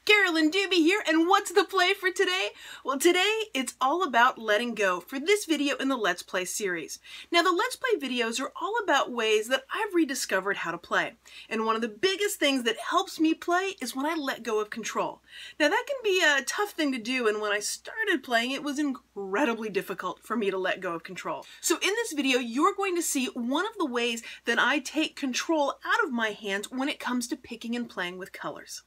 Carolyn Doobie here, and what's the play for today? Well, today it's all about letting go for this video in the Let's Play series. Now, the Let's Play videos are all about ways that I've rediscovered how to play. And one of the biggest things that helps me play is when I let go of control. Now, that can be a tough thing to do, and when I started playing, it was incredibly difficult for me to let go of control. So in this video, you're going to see one of the ways that I take control out of my hands when it comes to picking and playing with colors.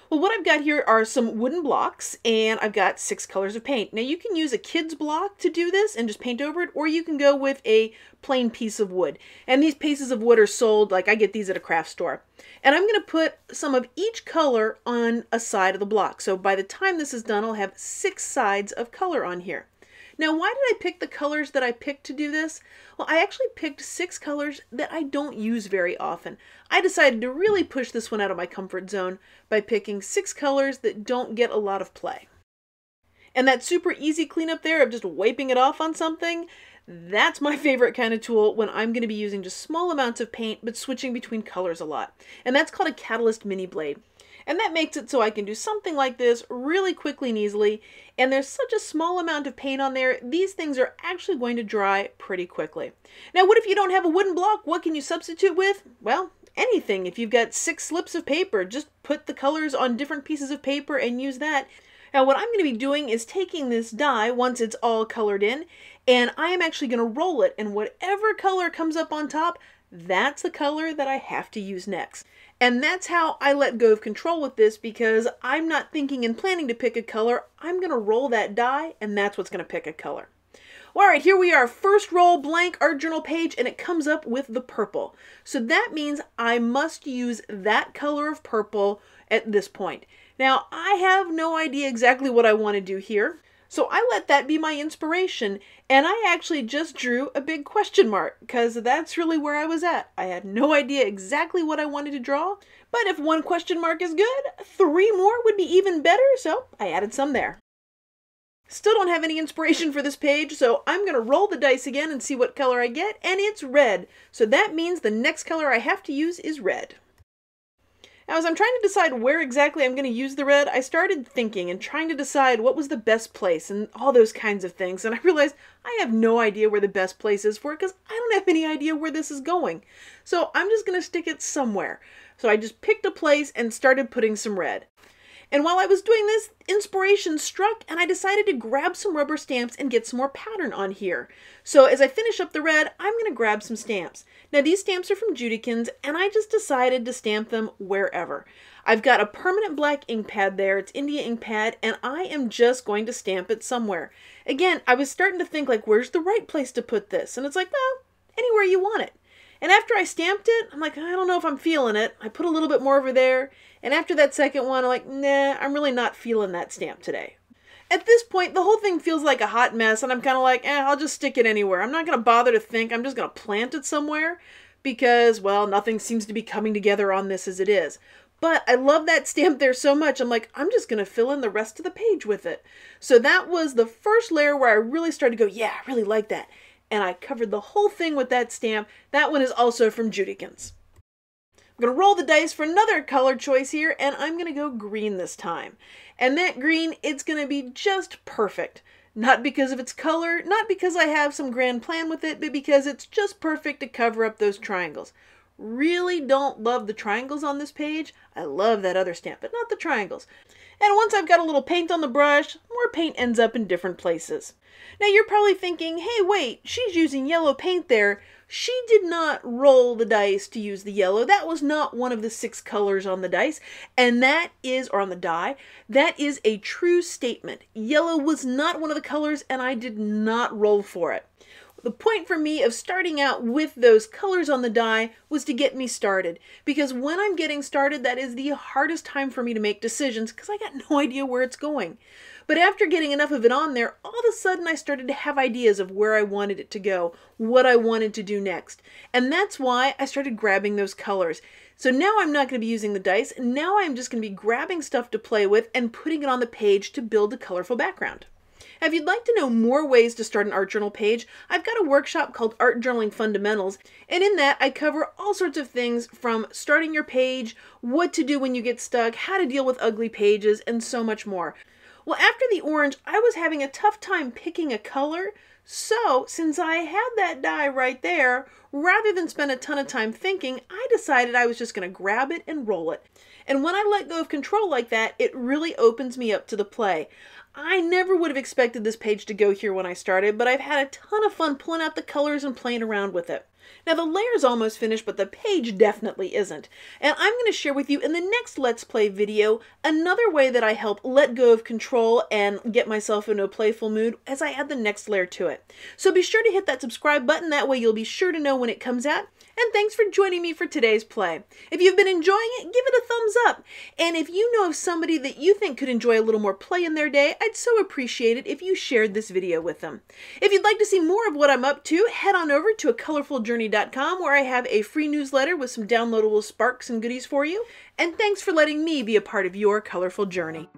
Well, what I've got here are some wooden blocks, and I've got 6 colors of paint. Now, you can use a kid's block to do this and just paint over it, or you can go with a plain piece of wood. And these pieces of wood are sold, like I get these at a craft store. And I'm going to put some of each color on a side of the block. So by the time this is done, I'll have 6 sides of color on here. Now, why did I pick the colors that I picked to do this? Well, I actually picked 6 colors that I don't use very often. I decided to really push this one out of my comfort zone by picking 6 colors that don't get a lot of play. And that super easy cleanup there of just wiping it off on something, that's my favorite kind of tool when I'm going to be using just small amounts of paint but switching between colors a lot. And that's called a Catalyst Mini Blade. And that makes it so I can do something like this really quickly and easily. And there's such a small amount of paint on there, these things are actually going to dry pretty quickly. Now, what if you don't have a wooden block? What can you substitute with? Well, anything. If you've got 6 slips of paper, just put the colors on different pieces of paper and use that. Now, what I'm going to be doing is taking this die, once it's all colored in, and I am actually going to roll it, and whatever color comes up on top, that's the color that I have to use next. And that's how I let go of control with this, because I'm not thinking and planning to pick a color. I'm going to roll that die, and that's what's going to pick a color. Well, all right, here we are. First roll, blank art journal page, and it comes up with the purple. So that means I must use that color of purple at this point. Now, I have no idea exactly what I want to do here. So I let that be my inspiration, and I actually just drew a big question mark, because that's really where I was at. I had no idea exactly what I wanted to draw, but if 1 question mark is good, 3 more would be even better, so I added some there. Still don't have any inspiration for this page, so I'm going to roll the dice again and see what color I get, and it's red. So that means the next color I have to use is red. Now, as I'm trying to decide where exactly I'm going to use the red, I started thinking and trying to decide what was the best place and all those kinds of things. And I realized I have no idea where the best place is for it because I don't have any idea where this is going. So I'm just going to stick it somewhere. So I just picked a place and started putting some red. And while I was doing this, inspiration struck and I decided to grab some rubber stamps and get some more pattern on here. So as I finish up the red, I'm going to grab some stamps. Now these stamps are from Judikins, and I just decided to stamp them wherever. I've got a permanent black ink pad there, it's India ink pad, and I am just going to stamp it somewhere. Again, I was starting to think like, where's the right place to put this? And it's like, well, anywhere you want it. And after I stamped it, I'm like, I don't know if I'm feeling it. I put a little bit more over there. And after that second one, I'm like, nah, I'm really not feeling that stamp today. At this point, the whole thing feels like a hot mess. And I'm kind of like, I'll just stick it anywhere. I'm not going to bother to think. I'm just going to plant it somewhere because, well, nothing seems to be coming together on this as it is. But I love that stamp there so much, I'm like, I'm just going to fill in the rest of the page with it. So that was the first layer where I really started to go, yeah, I really like that. And I covered the whole thing with that stamp. That one is also from Judikins. I'm going to roll the dice for another color choice here, and I'm going to go green this time. And that green, it's going to be just perfect. Not because of its color, not because I have some grand plan with it, but because it's just perfect to cover up those triangles. Really don't love the triangles on this page. I love that other stamp, but not the triangles. And once I've got a little paint on the brush, more paint ends up in different places. Now you're probably thinking, hey, wait, she's using yellow paint there. She did not roll the dice to use the yellow. That was not one of the 6 colors on the dice. And that is, or on the die, that is a true statement. Yellow was not one of the colors, and I did not roll for it. The point for me of starting out with those colors on the die was to get me started. Because when I'm getting started, that is the hardest time for me to make decisions because I got no idea where it's going. But after getting enough of it on there, all of a sudden I started to have ideas of where I wanted it to go, what I wanted to do next. And that's why I started grabbing those colors. So now I'm not going to be using the dice. Now I'm just going to be grabbing stuff to play with and putting it on the page to build a colorful background. Now, if you'd like to know more ways to start an art journal page, I've got a workshop called Art Journaling Fundamentals, and in that I cover all sorts of things from starting your page, what to do when you get stuck, how to deal with ugly pages, and so much more. Well, after the orange, I was having a tough time picking a color, so since I had that die right there, rather than spend a ton of time thinking, I decided I was just going to grab it and roll it. And when I let go of control like that, it really opens me up to the play. I never would have expected this page to go here when I started, but I've had a ton of fun pulling out the colors and playing around with it. Now the layer's almost finished, but the page definitely isn't. And I'm going to share with you in the next Let's Play video another way that I help let go of control and get myself into a playful mood as I add the next layer to it. So be sure to hit that subscribe button, that way you'll be sure to know when it comes out. And thanks for joining me for today's play. If you've been enjoying it, give it a thumbs up. And if you know of somebody that you think could enjoy a little more play in their day, I'd so appreciate it if you shared this video with them. If you'd like to see more of what I'm up to, head on over to acolorfuljourney.com, where I have a free newsletter with some downloadable sparks and goodies for you. And thanks for letting me be a part of your colorful journey.